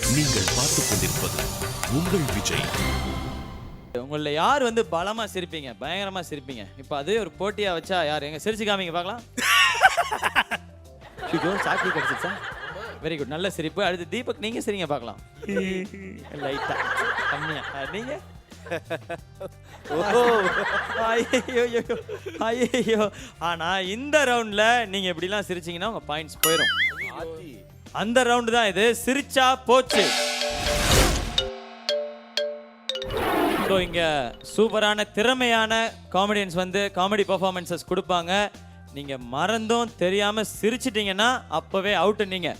நீங்கள் பார்த்துக் கொண்டிருப்பது உங்கள் விஜய். உங்கள யார் வந்து பலமா சிரிப்பீங்க, பயங்கரமா சிரிப்பீங்க? இப்போ அதே ஒரு போட்டியா வச்சா யார்? எங்க சிரிச்சு காமிங்க பார்க்கலாம். ஷிகோ சாக்கி கிடைச்சிச்சா? வெரி குட், நல்ல சிரிப்பு. அடுத்து தீபக், நீங்க சிரிங்க பார்க்கலாம். லைட்டா கம்மியா. நீங்க ஓ ஐயோ ஐயோ. ஆனா இந்த ரவுண்ட்ல நீங்க இப்படிலாம் சிரிச்சீங்கன்னா உங்க பாயிண்ட்ஸ் போயிடும். அந்த ரவுண்ட் தான் இது. சிரிச்சா போச்சு. ஸோ இங்கே சூப்பரான திறமையான காமெடியன்ஸ் வந்து காமெடி பர்ஃபார்மன்ஸஸ் கொடுப்பாங்க. நீங்கள் மறந்தும் தெரியாமல் சிரிச்சிட்டிங்கன்னா அப்போவே அவுட்டு நீங்கள்.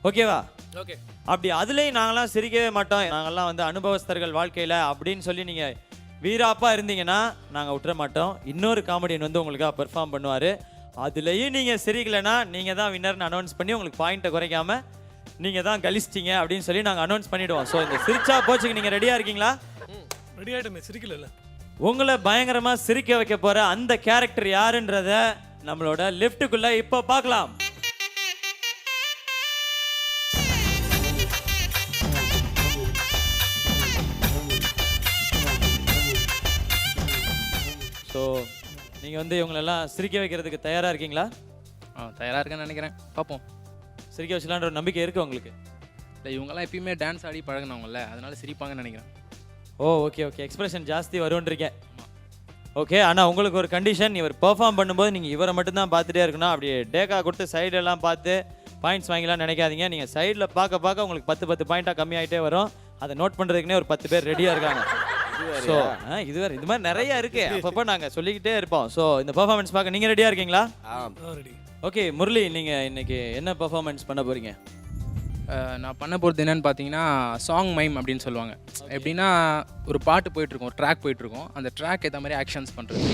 ஓகேவா? ஓகே. அப்படி அதுலேயும் நாங்களாம் சிரிக்கவே மாட்டோம், நாங்கள்லாம் வந்து அனுபவஸ்தர்கள் வாழ்க்கையில் அப்படின்னு சொல்லி நீங்கள் வீராப்பாக இருந்தீங்கன்னா நாங்கள் விட்டுற மாட்டோம். இன்னொரு காமெடியன் வந்து உங்களுக்காக பெர்ஃபார்ம் பண்ணுவார். அதுலேயும் நீங்கள் சிரிக்கலைன்னா நீங்கள் தான் வின்னர்னு அனௌன்ஸ் பண்ணி உங்களுக்கு பாயிண்ட்டை குறைக்காமல் நீங்கள் தான் கழிச்சிட்டிங்க அப்படின்னு சொல்லி நாங்கள் அனௌன்ஸ் பண்ணிவிடுவோம். ஸோ இந்த சிரிச்சா போச்சுக்கு நீங்கள் ரெடியாக இருக்கீங்களா? ரெடி ஆயிட்டமே, சிரிக்கல. உங்களை பயங்கரமா சிரிக்க வைக்க போற அந்த கேரக்டர் யாருன்றத நம்மளோட லிஃப்ட்டுக்குள்ள இப்போ பார்க்கலாம். ஸோ நீங்க வந்து இவங்களெல்லாம் சிரிக்க வைக்கிறதுக்கு தயாரா இருக்கீங்களா? தயாராக இருக்கேன்னு நினைக்கிறேன். பார்ப்போம். சிரிக்க வச்சலான்ற ஒரு நம்பிக்கை இருக்கு உங்களுக்கு? இல்லை, இவங்கெல்லாம் எப்பயுமே டான்ஸ் ஆடி பழகினவங்கல்ல, அதனால சிரிப்பாங்கன்னு நினைக்கிறேன். ஓ ஓகே ஓகே, எக்ஸ்பிரஷன் ஜாஸ்தி வரும்ன்றீங்க. ஓகே, ஆனால் உங்களுக்கு ஒரு கண்டிஷன், இவர் பெர்ஃபார்ம் பண்ணும்போது நீங்கள் இவரை மட்டும்தான் பார்த்துட்டே இருக்கணும். அப்படி டேக்கா கொடுத்து சைடெல்லாம் பார்த்து பாயிண்ட்ஸ் வாங்கிலாம் நினைக்காதீங்க. நீங்கள் சைடில் பார்க்க பார்க்க உங்களுக்கு 10 பாயிண்ட்டாக கம்மியாகிட்டே வரும். அதை நோட் பண்ணுறதுக்குனே ஒரு 10 பேர் ரெடியாக இருக்காங்க. ஸோ இது வேறு, இது மாதிரி நிறையா இருக்குது. அப்பப்போ நாங்கள் சொல்லிக்கிட்டே இருப்போம். ஸோ இந்த பெர்ஃபார்மன்ஸ் பார்க்க நீங்கள் ரெடியாக இருக்கீங்களா? ரெடி. ஓகே முரளி, நீங்கள் இன்னைக்கு என்ன பெர்ஃபார்மன்ஸ் பண்ண போகிறீங்க? நான் பண்ண போகிறது என்னன்னு பார்த்தீங்கன்னா சாங் மைம் அப்படின்னு சொல்லுவாங்க. எப்படின்னா ஒரு பாட்டு போயிட்டுருக்கோம், ஒரு ட்ராக் போயிட்டுருக்கோம், அந்த ட்ராக் ஏற்ற மாதிரி ஆக்ஷன்ஸ் பண்ணுறது.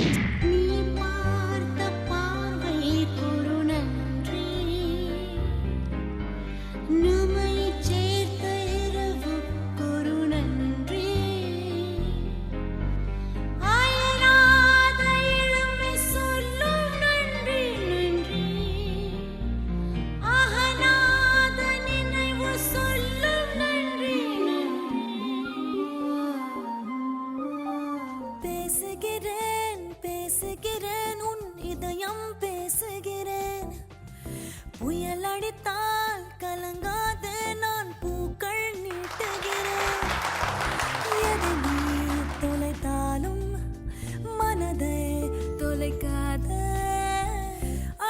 பேசுகிறேன் உன் இதயம் பேசுகிறேன். புயல் அடித்தால் கலங்காது நான் பூக்கள் நீட்டுகிறேன். எதை நீ தொலைத்தாலும் மனதை தொலைக்காத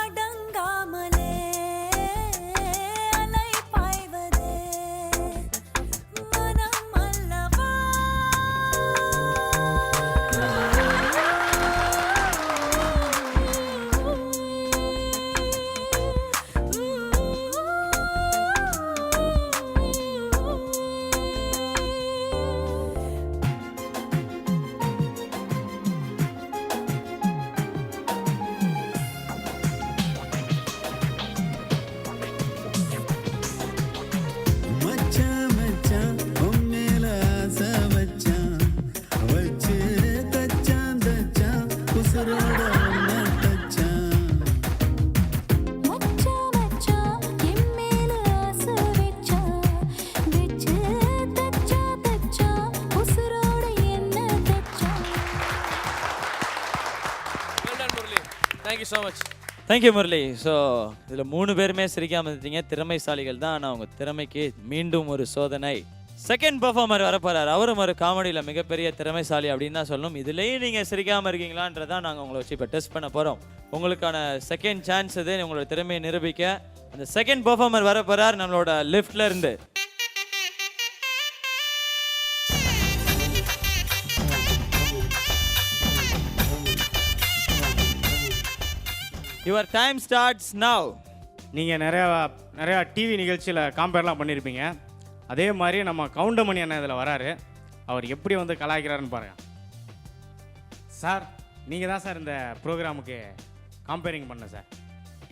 அடங்காமலே அலை பாய்வதே மனம் அல்லவா. Thank you so much. Thank you Murali. So இதில் 3 பேருமே சிரிக்காமல் இருந்தீங்க. திறமைசாலிகள் தான். ஆனால் அவங்க திறமைக்கு மீண்டும் ஒரு சோதனை. செகண்ட் பெர்ஃபார்மர் வரப்போறார். அவரும் ஒரு காமெடியில் மிகப்பெரிய திறமைசாலி அப்படின்னு தான் சொல்லணும். இதுலேயும் நீங்கள் சிரிக்காமல் இருக்கீங்களான்றதான் நாங்கள் உங்களை வச்சு இப்போ டெஸ்ட் பண்ண போகிறோம். உங்களுக்கான செகண்ட் சான்ஸ் இது, உங்களோட திறமையை நிரூபிக்க. அந்த செகண்ட் பெர்ஃபார்மர் வரப்போறார் நம்மளோட லிஃப்ட்ல இருந்து. Your time starts now. நீங்கள் நிறையா டிவி நிகழ்ச்சியில் காம்பேர்லாம் பண்ணியிருப்பீங்க. அதே மாதிரி நம்ம கவுண்டமணி அண்ணன் இதில் வராரு. அவர் எப்படி வந்து கலாய்க்கிறாருன்னு பாருங்க. சார், நீங்கள் தான் சார் இந்த ப்ரோக்ராமுக்கு காம்பேரிங் பண்ண சார்.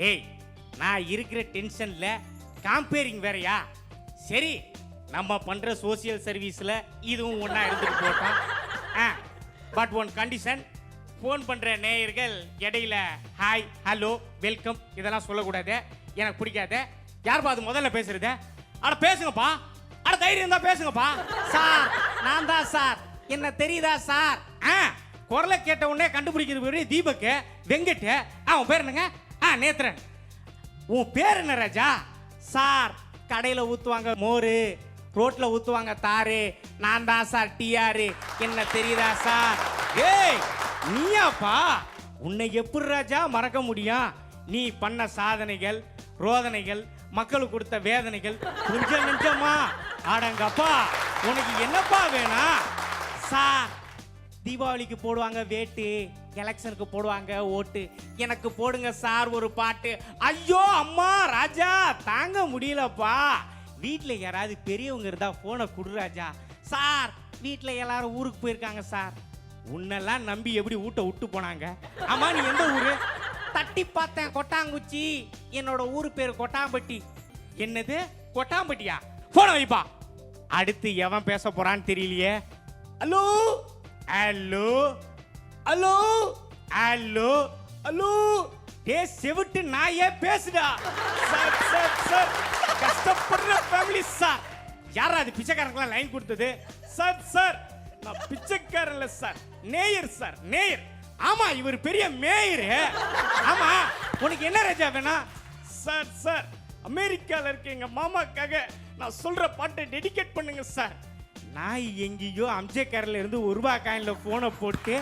ஏய், நான் இருக்கிற டென்ஷனில் காம்பேரிங் வேறையா? சரி, நம்ம பண்ணுற சோசியல் சர்வீஸில் இதுவும் ஒன்றா எடுத்துகிட்டு போட்டோம். பட் ஒன் கண்டிஷன், ஃபோன் பண்ணுற நேயர்கள் இடையில ஹாய், ஹலோ, வெல்கம் இதெல்லாம் சொல்லக்கூடாது. எனக்கு பிடிக்காது. யார்ப்பா அது முதல்ல பேசுறது? ஆனால் பேசுங்கப்பா. தைரியம் தான் பேசுங்கப்பா. சார் நான் தான் சார், என்ன தெரியுதா சார்? குரலை கேட்ட உடனே கண்டுபிடிக்கிறது பெரிய தீபக், வெங்கட், அவன் பேர் என்னங்க? நேத்ரன். உன் பேர் என்ன ராஜா? சார் கடையில் ஊற்றுவாங்க மோரு, ரோட்டில் ஊற்றுவாங்க தாரு, நான் தான் சார் டிஆர், என்ன தெரியுதா சார்? ஏய் நீயாப்பா, உன்னை எப்படி ராஜா மறக்க முடியும்? நீ பண்ண சாதனைகள், ரோதனைகள், மக்களுக்கு கொடுத்த வேதனைகள் கொஞ்சம் நெஞ்சமா? ஆடங்கப்பா, உனக்கு என்னப்பா வேணும்? சார் தீபாவளிக்கு போடுவாங்க வேட்டு, எலெக்ஷனுக்கு போடுவாங்க ஓட்டு, எனக்கு போடுங்க சார் ஒரு பாட்டு. ஐயோ அம்மா ராஜா தாங்க முடியலப்பா. வீட்டில் யாராவது பெரியவங்க இருந்தா போனை கொடு ராஜா. சார் வீட்டில் எல்லாரும் ஊருக்கு போயிருக்காங்க சார். உன்னெல்லாம் நம்பி எப்படி வீட்டை விட்டு போனாங்க? ஆமா நீ எந்த ஊரு? தட்டி பார்த்தேன் கொட்டாங்குச்சி, என்னோட ஊரு பேர் கொட்டாம்பட்டி. என்னது கொட்டாம்பட்டியா? போன வைப்பா. அடுத்து எவன் பேச போறான்னு தெரியலையே. Hello hello hello hello hello, டே செவிட்டு நாயே பேசுடா. சார் சார் சார், கஷ்டப்படுற ஃபேமிலி சார். யாரா அது பிச்சைக்காரங்களாம் லைன் கொடுத்தது? சார் சார் நான் பிச்சைக்காரன் இல்ல சார், நேயர் சார், நேயர். ஆமா இவர் பெரிய மேயர். ஆமா உனக்கு என்ன ராஜா வேணும்? சார் சார் அமெரிக்கால இருக்க எங்க மாமாக்காக நான் சொல்ற பாட்டை டெடிகேட் பண்ணுங்க சார். நான் எங்கேயோ அம்ஜேக்காரில் இருந்து ஒரு ரூபாய் காயின்ல போனை போட்டு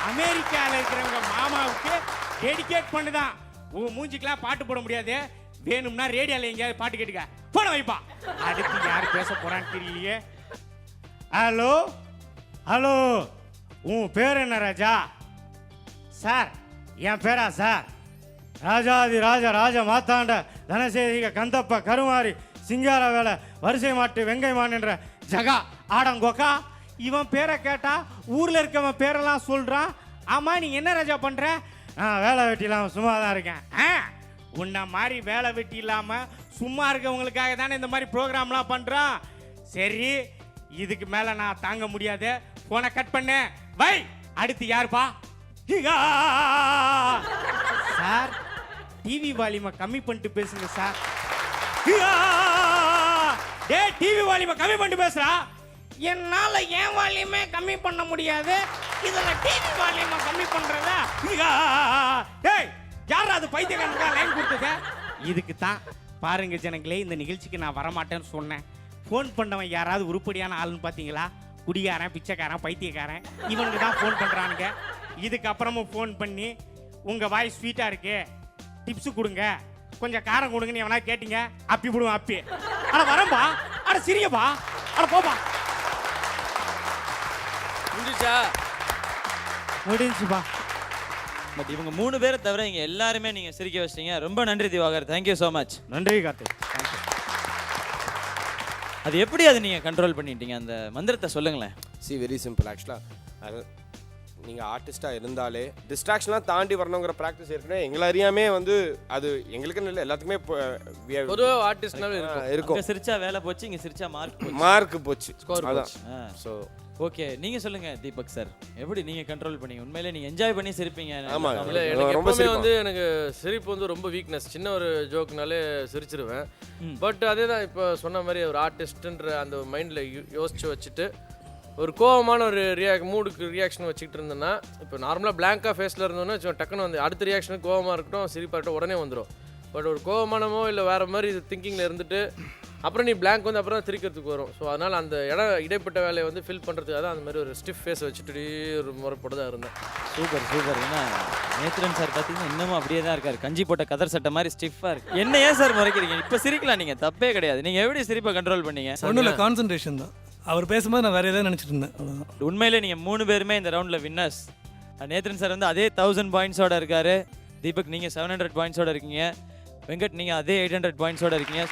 அமெரிக்காவில் இருக்கிறவங்க மாமாவுக்கு டெடிகேட் பண்ணுதான். உன் மூஞ்சிக்கெல்லாம் பாட்டு போட முடியாது, வேணும்னா ரேடியோல எங்கேயாவது பாட்டு கேட்டுக்க. போன வைப்பா. அடுத்து யார் பேச போறான்னு தெரியலையே. ஹலோ ஹலோ, உன் பேர் என்ன ராஜா? சார் என் பேரா சார்? ராஜாதி ராஜ ராஜ மாத்தாண்ட தனசேதிக கந்தப்ப கருமாரி சிங்கார வேலை வரிசை மாட்டு வெங்கைமான் என்ற ஜகா ஆடங்கோக்கா. இவன் பேரை கேட்டா ஊர்ல இருக்கவன் பேரெல்லாம் சொல்றான். ஆமா நீ என்ன ராஜா பண்ற? வேலை வெட்டி இல்லாம சும்மா தான் இருக்கேன். உன்ன மாதிரி வேலை வெட்டி இல்லாம சும்மா இருக்கவங்களுக்காக தானே இந்த மாதிரி ப்ரோக்ராம்லாம் பண்றான். சரி இதுக்கு மேல நான் தாங்க முடியாது, போனை கட் பண்ணு வை. அடுத்து யாருப்பா? சார் டிவி வால்யூமை கம்மி பண்ணிட்டு பேசுங்க சார். டேய் டிவி வால்யூமை கம்மி பண்ணிட்டு பேசுறா. என்னால ஏன் வால்யூமே கம்மி பண்ண முடியாது, இதுல டிவி வால்யூமை கம்மி பண்றதா? டேய் யாரா அது பைத்தியக்காரனுக்கா லைன் கொடுத்தது? இதுக்கு தான் பாருங்க ஜனங்களே, இந்த நிகழ்ச்சிக்கு நான் வரமாட்டேன்னு சொன்னேன். ஃபோன் பண்ணவன் யாராவது உருப்படியான ஆளுன்னு பார்த்தீங்களா? குடிகாரன், பிச்சைக்காரன், பைத்தியக்காரன், இவனுக்கு தான் ஃபோன் பண்ணுறானுங்க. இதுக்கப்புறமும் ஃபோன் பண்ணி உங்கள் வாய்ஸ் ஸ்வீட்டாக இருக்கு, டிப்ஸு கொடுங்க, கொஞ்சம் காரம் கொடுங்கன்னு எவனா கேட்டீங்க, அப்பி விடுவோம் அப்பி. அட வரம்பா, அட சிரியப்பா, அட போப்பா. முடிஞ்சா முடிஞ்சுப்பா. பட் இவங்க 3 பேரை தவிர இங்க எல்லாருமே நீங்க சிரிக்க வச்சிட்டீங்க. ரொம்ப நன்றி திவாகர், தேங்க்யூ ஸோ மச். நன்றி கார்த்திக். அது எப்படி அது நீங்க கண்ட்ரோல் பண்ணிட்டீங்க? அந்த மந்திரத்தை சொல்லுங்களேன். வெரி சிம்பிள் ஆக்சுவலாக. நீங்கள் ஆர்டிஸ்டாக இருந்தாலே டிஸ்ட்ராக்ஷன்லாம் தாண்டி வரணுங்கிற ப்ராக்டிஸ் ஏற்கனவே எங்களை அறியாமே வந்து அது எங்களுக்குன்னு இல்லை எல்லாத்துக்குமே பொதுவாக ஆர்டிஸ்ட்னால இருக்கும். இங்க சிரிச்சா வேலை போச்சு, இங்க சிரிச்சா மார்க் போச்சு. அதான். ஸோ ஓகே, நீங்க சொல்லுங்க தீபக் சார், எப்படி நீங்க கண்ட்ரோல் பண்ணீங்க? உண்மையிலே நீங்க என்ஜாய் பண்ணி சிரிப்பீங்க. ஆமா, இல்லை எனக்கு எப்பவுமே வந்து எனக்கு சிரிப்பு வந்து ரொம்ப வீக்னஸ். சின்ன ஒரு ஜோக்னாலே சிரிச்சிருவேன். பட் அதே தான் இப்போ சொன்ன மாதிரி ஒரு ஆர்டிஸ்ட்ன்ற அந்த மைண்டில் யோசிச்சு வச்சுட்டு ஒரு கோவமான ஒரு மூடுக்கு ரியாக்ஷன் வச்சுக்கிட்டு இருந்தேன்னா, இப்போ நார்மலாக பிளாங்காக ஃபேஸில் இருந்தோன்னா டக்குன்னு வந்து அடுத்த ரியாக்ஷனுக்கு கோவமாக இருக்கட்டும் சிரிப்பாகட்டும் உடனே வந்துடும். பட் ஒரு கோவமானமோ இல்லை வேறு மாதிரி இது திங்கிங்கில் இருந்துட்டு அப்புறம் நீ பிளாங்க் வந்து அப்புறம் தான் திரிக்கிறதுக்கு வரும். ஸோ அதனால் அந்த இடைப்பட்ட வேலையை வந்து ஃபில் பண்ணுறதுக்காக தான் அந்த மாதிரி ஒரு ஸ்டிஃப் ஃபேஸ் வச்சுட்டு ஒரு முறைப்பட்டு தான் இருந்தேன். Super super. ஏன்னா நேத்ரன் சார் பார்த்தீங்கன்னா இன்னமும் அப்படியே தான் இருக்காரு, கஞ்சி போட்ட கதர் சட்டை மாதிரி ஸ்டிஃபாக இருக்கு. என்ன ஏன் சார் முறைக்கிறீங்க? இப்போ சிரிக்கலாம், நீங்கள் தப்பே கிடையாது. நீங்கள் எப்படி சிரிப்பை கண்ட்ரோல் பண்ணீங்க? ஒன்றும் இல்லை, கான்சன்ட்ரேஷன் தான். அவர் பேசும்போது நான் வேறு எதாவது நினச்சிட்டு இருந்தேன், அவ்வளோதான். உண்மையிலே நீங்கள் 3 பேருமே இந்த ரவுண்டில் வின்னர்ஸ். நேத்ரன் சார் வந்து அதே 1000 பாயிண்ட்ஸோட இருக்காரு. தீபக் நீங்கள் 700 பாயிண்ட்ஸோட இருக்கீங்க. வெங்கட் நீங்கள் அதே 800 பாயிண்ட்ஸோட இருக்கீங்க.